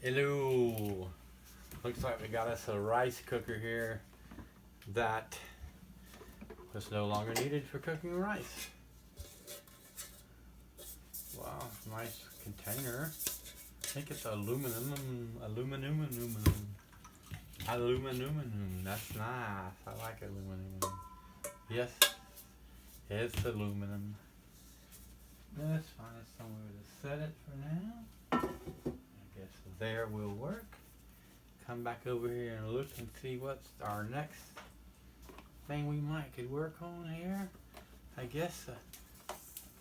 Hello. Looks like we got us a rice cooker here that was no longer needed for cooking rice. Wow, nice container. I think it's aluminum. That's nice. I like aluminum. Yes, it's aluminum. Let's find somewhere to set it for now. I guess there will work. Come back over here and look and see what's our next thing we could work on here. I guess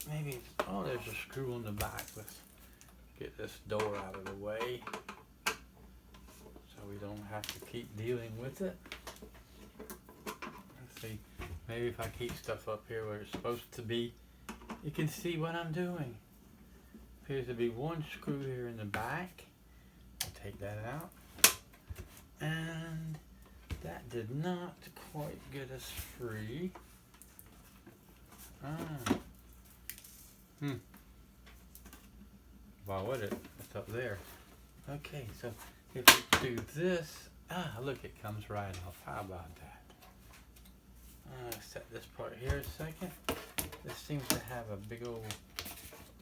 maybe, oh, there's a screw on the back. Let's get this door out of the way so we don't have to keep dealing with it. Let's see, maybe if I keep stuff up here where it's supposed to be, you can see what I'm doing. Appears to be one screw here in the back. I'll take that out. And that did not quite get us free. Why would it? It's up there. Okay, so if we do this, look, it comes right off. How about that? Set this part here a second. This seems to have a big old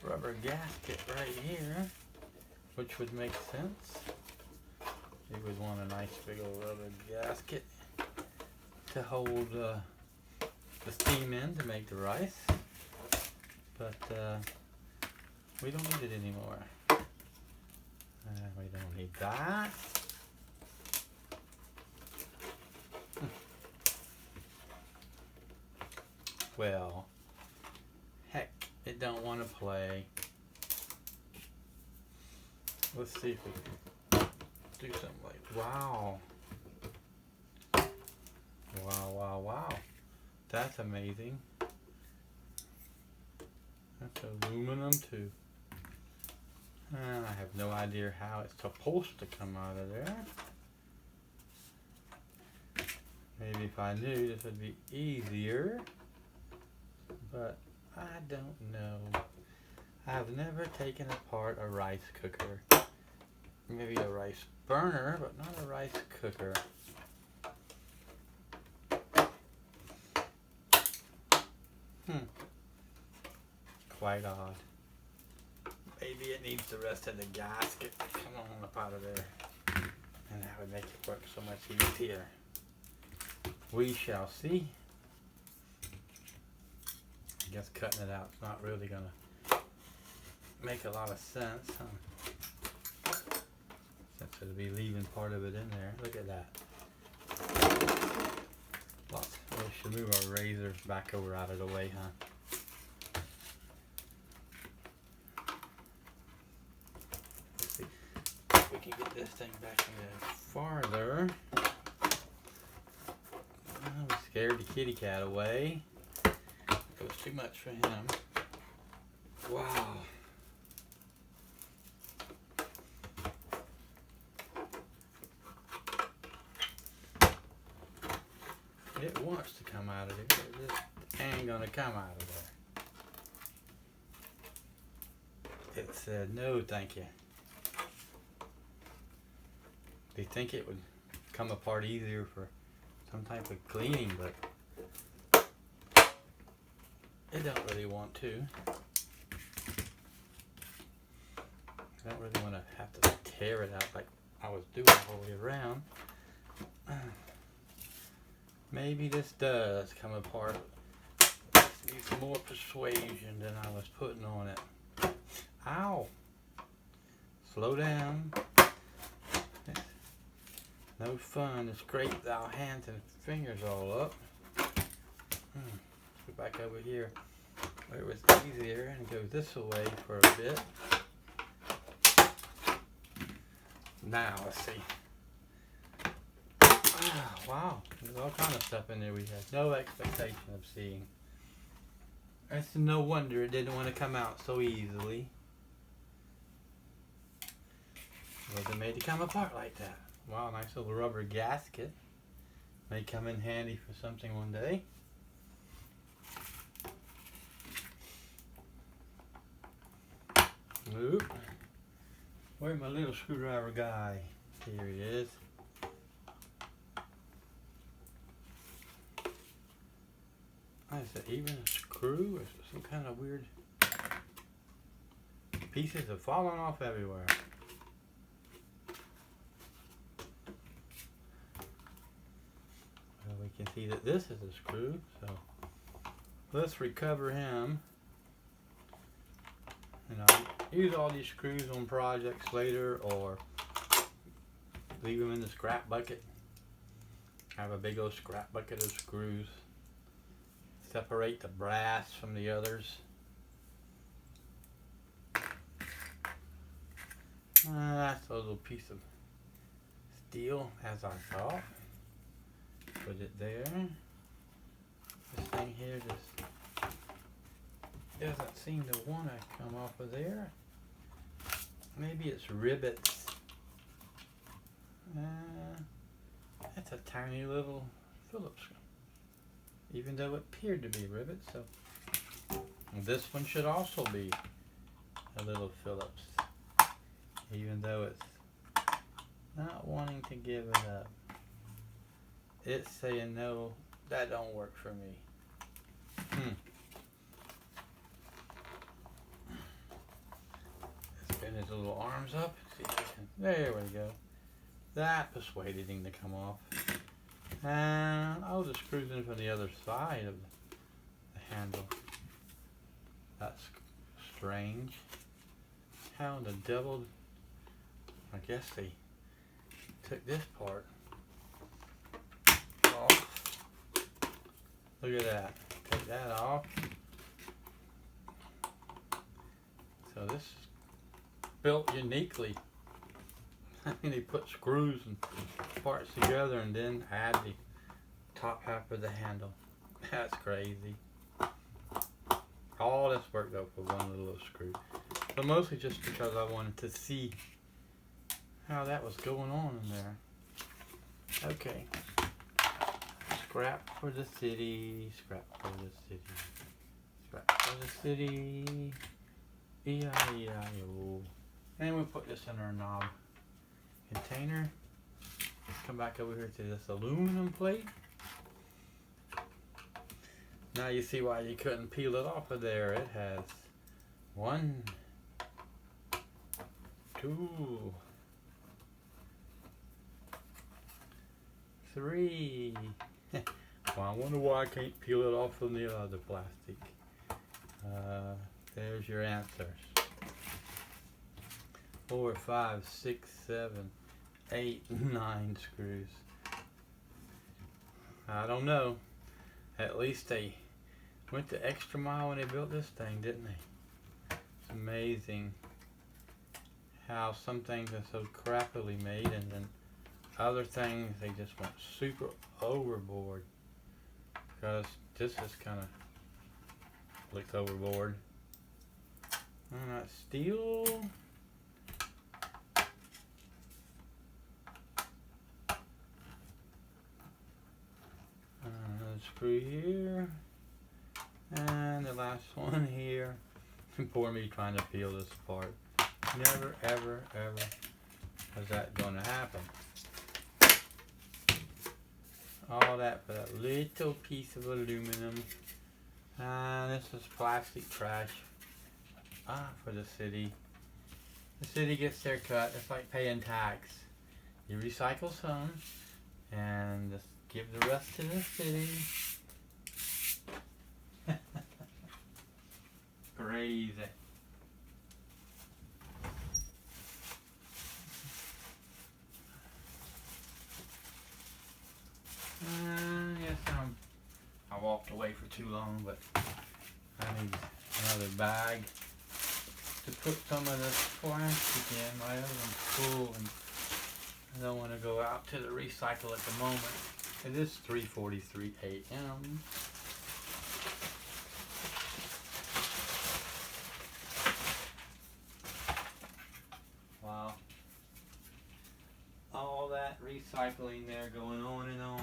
rubber gasket right here, which would make sense. You would want a nice big old rubber gasket to hold the steam in to make the rice, but we don't need it anymore. We don't need that. Well, heck, it don't want to play. Let's see if we can do something like, wow. Wow. That's amazing. That's aluminum too. I have no idea how it's supposed to come out of there. Maybe if I knew, this would be easier. But I don't know. I've never taken apart a rice cooker. Maybe a rice burner, but not a rice cooker. Quite odd. Maybe it needs the rest of the gasket to come on up out of there. And that would make it work so much easier. We shall see. I guess cutting it out is not really going to make a lot of sense, huh? Since it'll be leaving part of it in there. Look at that. We should move our razor back over out of the way, huh? Let's see if we can get this thing back in there farther. We scared the kitty cat away. It was too much for him. Wow. It wants to come out of there. It just ain't gonna come out of there. It said no, thank you. They think it would come apart easier for some type of cleaning, but it don't really want to. I don't really want to have to tear it out like I was doing all the way around. Maybe this does come apart. Needs more persuasion than I was putting on it. Ow! Slow down. It's no fun to scrape our hands and fingers all up. Go back over here where it was easier and go this way for a bit. Now let's see. Wow, there's all kind of stuff in there we had no expectation of seeing. It's no wonder it didn't want to come out so easily. It wasn't made to come apart like that. Wow, nice little rubber gasket. May come in handy for something one day. Oop. Where's my little screwdriver guy? Here he is. Is it even a screw or some kind of weird pieces have fallen off everywhere? Well, we can see that this is a screw, so let's recover him. And I'll use all these screws on projects later, or leave them in the scrap bucket. I have a big old scrap bucket of screws. Separate the brass from the others. That's a little piece of steel, as I thought. Put it there. This thing here just doesn't seem to want to come off of there. Maybe it's rivets. That's a tiny little Phillips, even though it appeared to be rivets. So this one should also be a little Phillips, even though it's not wanting to give it up. It's saying no, that don't work for me. Spin his little arms up. See if we can, there we go. That persuaded him to come off. And I'll just screw in from the other side of the handle. That's strange. How in the devil? I guess they took this part off. Look at that. Take that off. So this is built uniquely. I mean, they put screws and parts together and then add the top half of the handle. That's crazy. All this work though for one little screw. But mostly just because I wanted to see how that was going on in there. Okay. Scrap for the city. Scrap for the city. Scrap for the city. E-I-E-I-O. And we'll put this in our knob container. Let's come back over here to this aluminum plate. Now you see why you couldn't peel it off of there. It has 1, 2, 3. Well, I wonder why I can't peel it off from the other plastic. There's your answers. 4, 5, 6, 7, 8, 9 screws. I don't know. At least they went the extra mile when they built this thing, didn't they? It's amazing how some things are so crappily made, and then other things they just went super overboard. Because this is kind of looks overboard. And that steel. Screw here, and the last one here. Poor me trying to peel this apart. Never, ever, ever is that going to happen. All that for that little piece of aluminum. And this is plastic trash. For the city. The city gets their cut. It's like paying tax. You recycle some, and just give the rest to the city. Crazy. Yes, I walked away for too long, but I need another bag to put some of this plastic in. My oven's full, and I don't want to go out to the recycle at the moment. It is 3:43 a.m. Wow. All that recycling there going on and on.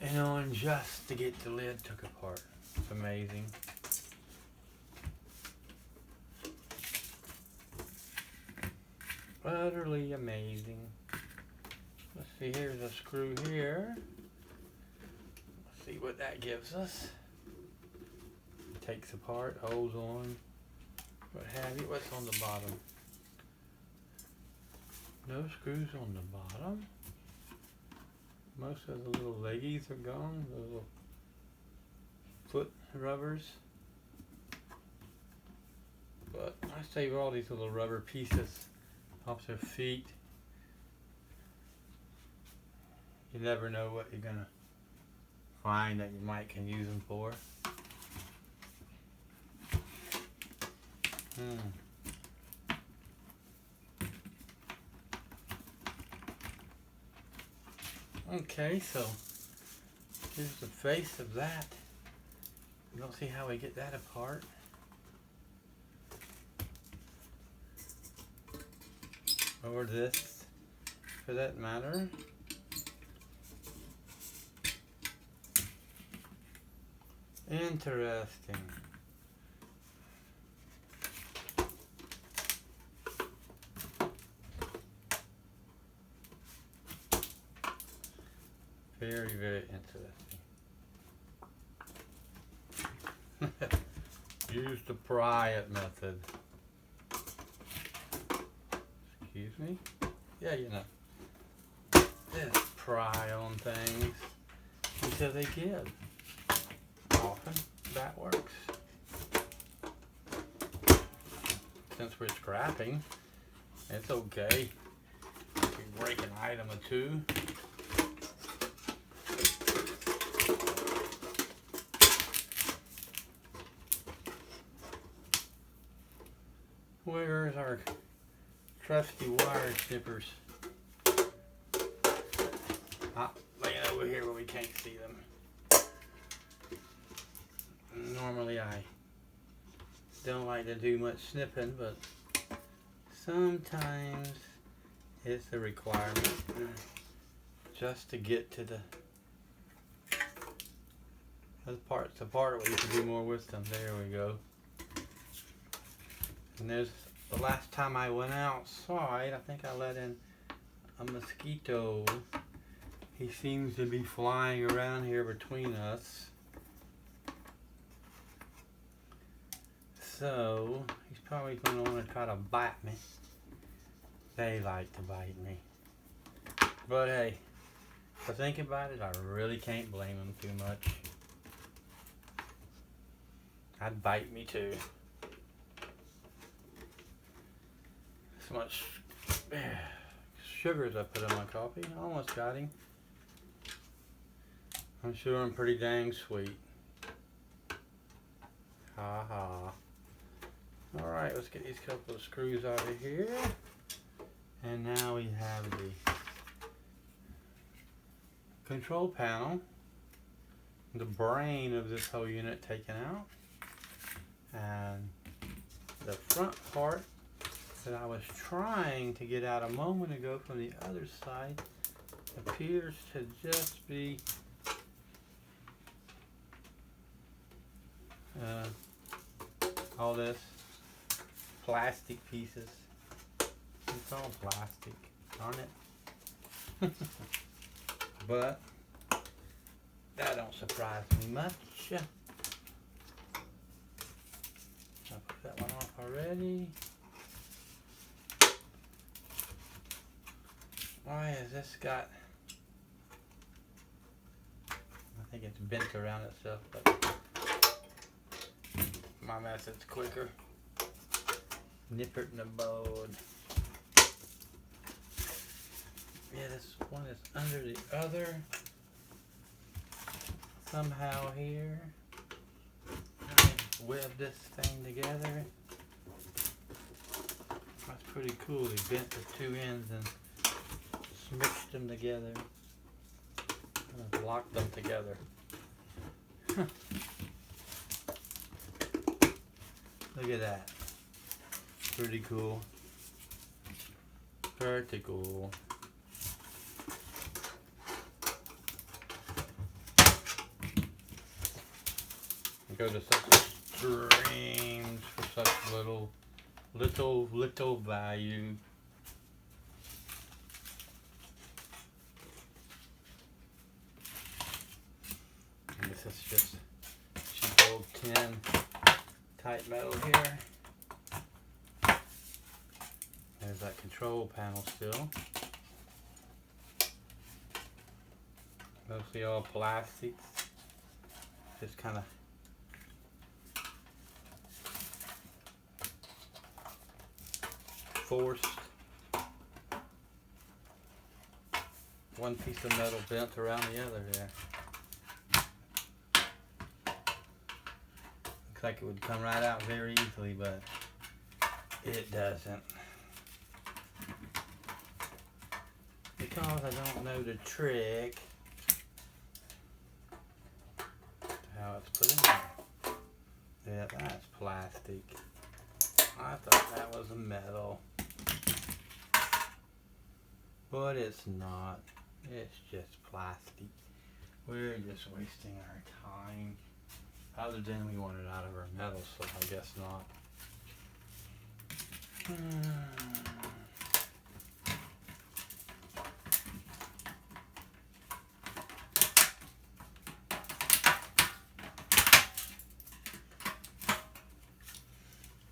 And on just to get the lid took apart. It's amazing. utterly amazing. Let's see, here's a screw here. Let's see what that gives us. Takes apart, holds on, what have you. What's on the bottom? No screws on the bottom. Most of the little leggies are gone, the little foot rubbers. But I save all these little rubber pieces off their feet. You never know what you're gonna find that you might can use them for. Okay, so here's the face of that. You don't see how we get that apart. Or this, for that matter. Interesting. Very, very interesting. Use the pry it method. Excuse me? Yeah, you know. Just pry on things until they give. Often that works. Since we're scrapping, it's okay. We break an item or two. Where's our trusty wire snippers? Laying over here where we can't see them. Normally I don't like to do much snipping, but sometimes it's a requirement just to get to the parts apart where you can do more with them. There we go. And there's the last time I went outside, I think I let in a mosquito. He seems to be flying around here between us. So, he's probably going to want to try to bite me. They like to bite me. But hey, if I think about it, I really can't blame them too much. I'd bite me too. So much sugars I put in my coffee. I almost got him. I'm sure I'm pretty dang sweet. Ha ha. Alright, let's get these couple of screws out of here. And now we have the control panel, the brain of this whole unit taken out, and the front part that I was trying to get out a moment ago from the other side appears to just be all this plastic pieces. It's all plastic, aren't it? But that don't surprise me much. I put that one off already. Why has this got, I think it's bent around itself, but my method's quicker. Nip it in the bud. Yeah, this one is under the other. Somehow here. I web this thing together. That's pretty cool. They bent the two ends and smushed them together. And locked them together. Look at that. Pretty cool. Pretty cool. Go to such extremes for such little value. Tight metal here. There's that control panel still. Mostly all plastics. Just kind of forced. One piece of metal bent around the other there. Looks like it would come right out very easily, but it doesn't. Because I don't know the trick to how it's put in there. Yeah, that's plastic. I thought that was a metal. But it's not. It's just plastic. We're just wasting our time. Other than we want it out of our metal, so I guess not.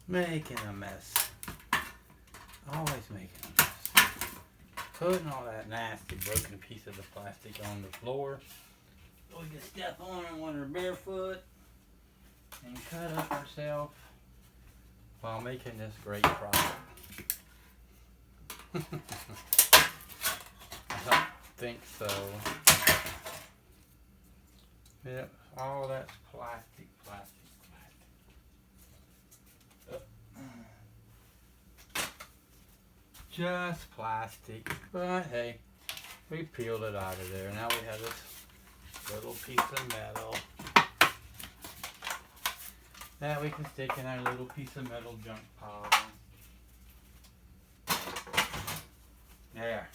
Making a mess. Always making a mess. Putting all that nasty broken piece of the plastic on the floor so we can step on it when we're barefoot and cut up ourselves while making this great product. I don't think so. Yep, all that's plastic. Just plastic, but hey, we peeled it out of there. Now we have this little piece of metal that we can stick in our little piece of metal junk pile. There.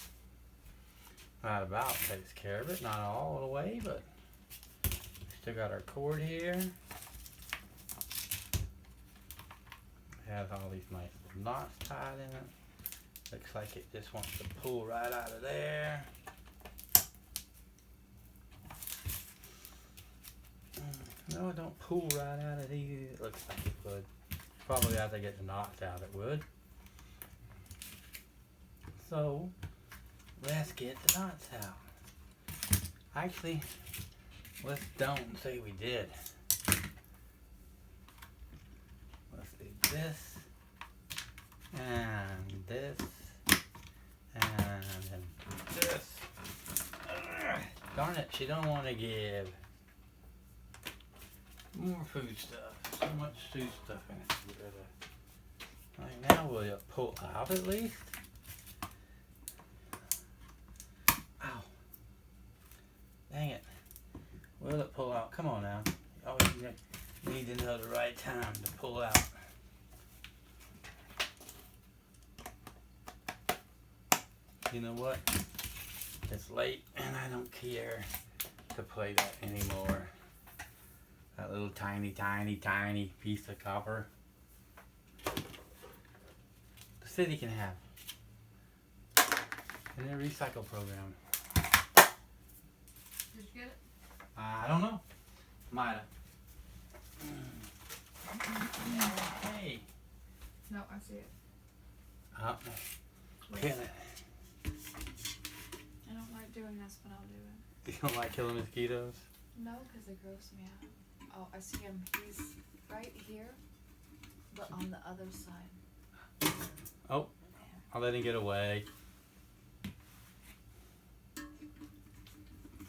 That about takes care of it. Not all the way, but still got our cord here. Has all these nice little knots tied in it. Looks like it just wants to pull right out of there. No, it don't pull right out of these. It looks like it would. Probably after I get the knots out, it would. So, let's get the knots out. Actually, let's don't say we did. Let's do this, and this, and then this. Darn it, she don't want to give. More food stuff. So much food stuff in it. Right now, will it pull out at least? Ow. Dang it. Will it pull out? Come on now. You always need to know the right time to pull out. You know what? It's late and I don't care to play that anymore. That little tiny piece of copper. The city can have. In their recycle program. Did you get it? I don't know. Might have. Hey. No, I see it. Kill it. I don't like doing this, but I'll do it. You don't like killing mosquitoes? No, because they gross me out. Oh, I see him. He's right here, but on the other side. Oh, I'll let him get away.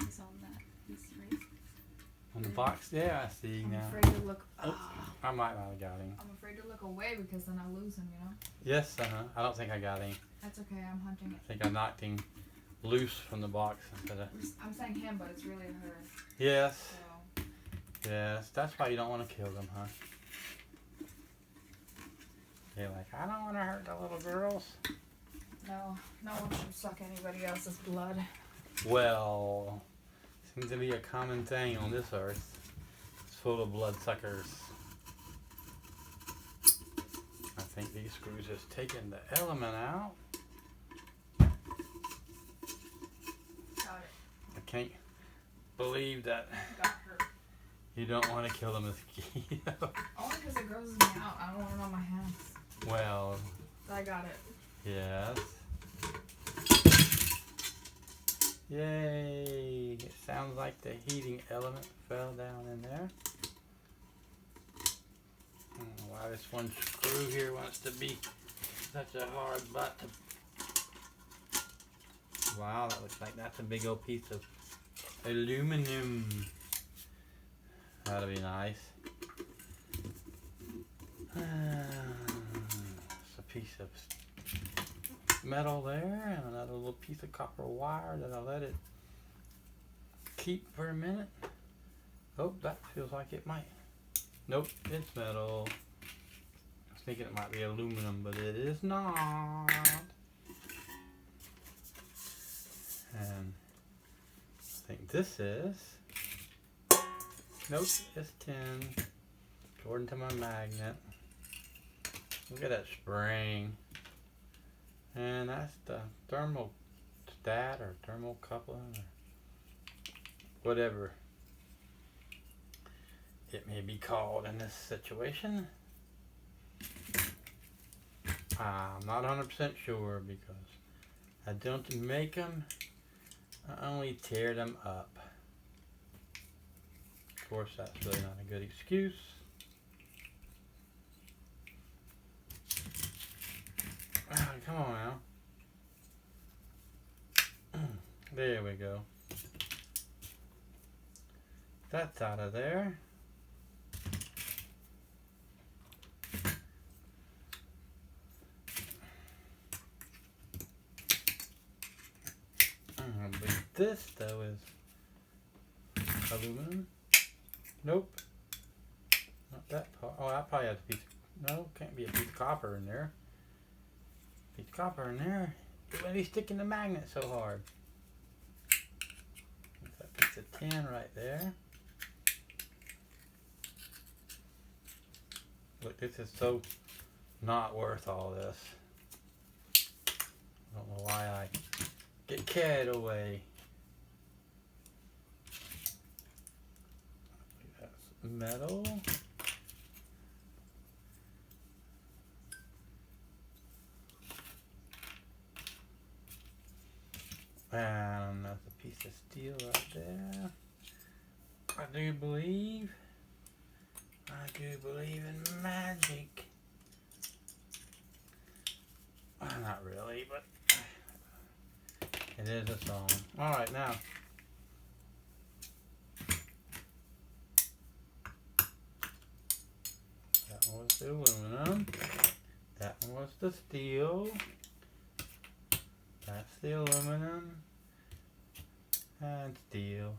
He's on that. He's right. On the box? Yeah, I see I'm now. afraid to look. I might not have got him. I'm afraid to look away because then I lose him, you know? Yes, I don't think I got him. That's okay, I'm hunting it. I think I knocked him loose from the box instead of... I'm saying him, but it's really her. Yes. So. Yes, that's why you don't want to kill them, huh? You're like, I don't want to hurt the little girls. No, no one should suck anybody else's blood. Well, seems to be a common thing on this earth. It's full of bloodsuckers. I think these screws just taking the element out. Got it. I can't believe that Got hurt. you don't want to kill the mosquito. Only because it grosses I got it. Yes. Yay! It sounds like the heating element fell down in there. I don't know why this one screw here wants to be such a hard butt to... Wow, that looks like that's a big old piece of aluminum. That'll be nice. It's a piece of metal there and another little piece of copper wire that I'll let it keep for a minute. Oh, that feels like it might. Nope, it's metal. I was thinking it might be aluminum, but it is not. And I think this is... Nope, it's tin. According to my magnet. Look at that spring. And that's the thermostat or thermocoupling or whatever it may be called in this situation. I'm not 100% sure because I don't make them, I only tear them up. Of course, that's really not a good excuse. Come on now. There we go. That's out of there. But this though is aluminum. Nope. Not that part. Oh, that probably has a piece of, no, can't be a piece of copper in there. Piece of copper in there. It wouldn't be sticking the magnet so hard. There's that piece of tin right there. Look, this is so not worth all this. I don't know why I get carried away. That's metal. And that's a piece of steel right there. I do believe in magic. Well, not really, but it is a song. Alright, now. That one was the aluminum. That one was the steel. That's the aluminum. And steel.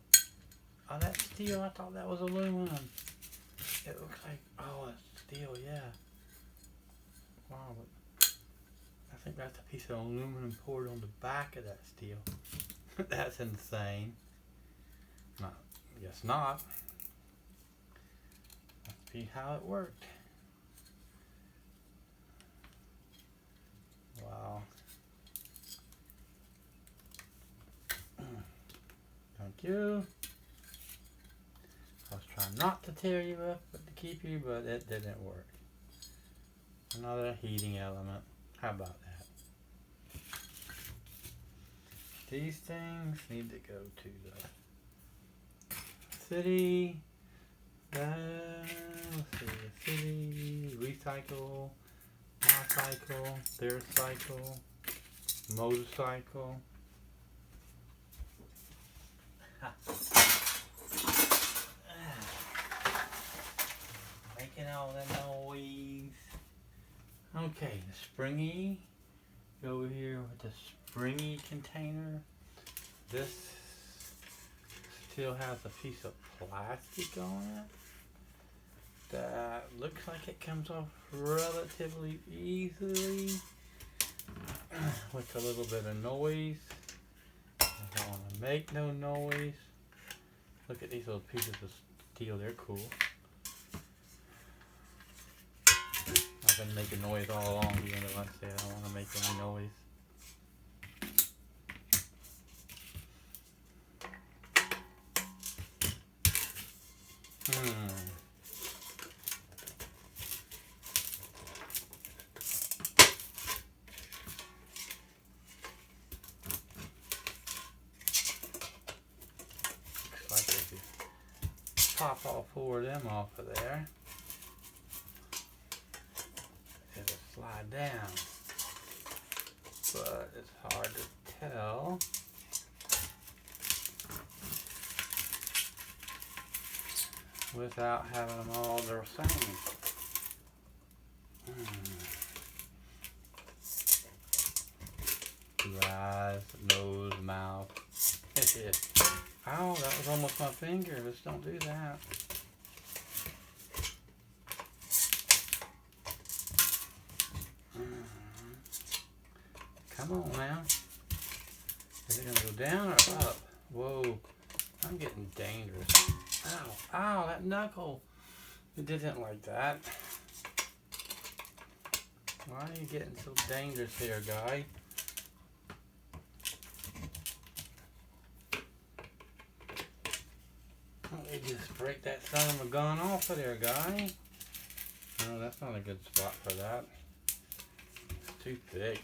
Oh, that's steel. I thought that was aluminum. It looks like, oh, it's steel, yeah. Wow, but I think that's a piece of aluminum poured on the back of that steel. That's insane. Not, guess not. Must be how it worked. Wow. Thank you. I was trying not to tear you up, but to keep you, but it didn't work. Another heating element. How about that? These things need to go to the city. Let's see, the city, recycle, my cycle, their cycle, motorcycle. Making all the noise. Okay, the springy. Go over here with the springy container. This still has a piece of plastic on it that looks like it comes off relatively easily with a little bit of noise. I don't want to make no noise. Look at these little pieces of steel, they're cool. I've been making noise all along, even though I say I don't want to make any noise. pour them off of there. It'll slide down, but it's hard to tell. Without having them all the same. Eyes, nose, mouth. Ow, that was almost my finger. Let's don't do that. Come on now. Is it going to go down or up? Whoa, I'm getting dangerous. Ow, ow, that knuckle. It didn't like that. Why are you getting so dangerous here, guy? Let me just break that son of a gun off of there, guy. No, that's not a good spot for that. It's too thick.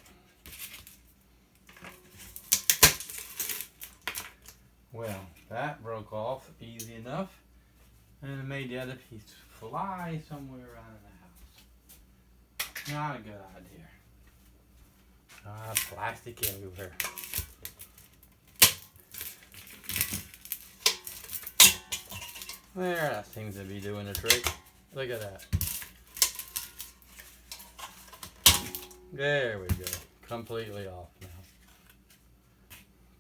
Well, that broke off easy enough. And it made the other piece fly somewhere around in the house. Not a good idea. Ah, plastic everywhere. There, that seems to be doing the trick. Look at that. There we go. Completely off now.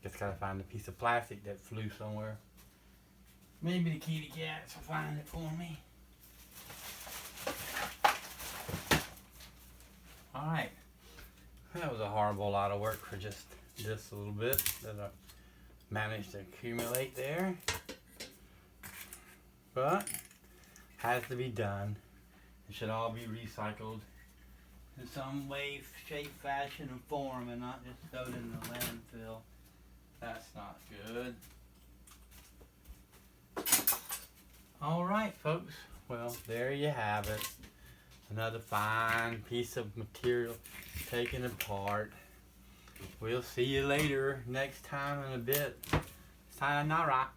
Just gotta find a piece of plastic that flew somewhere. Maybe the kitty cats will find it for me. Alright. That was a horrible lot of work for just a little bit that I managed to accumulate there. But has to be done. It should all be recycled in some way, shape, fashion, or form, and not just thrown in the landfill. That's not good. Alright, folks. Well, there you have it. Another fine piece of material taken apart. We'll see you later next time in a bit. Sayonara.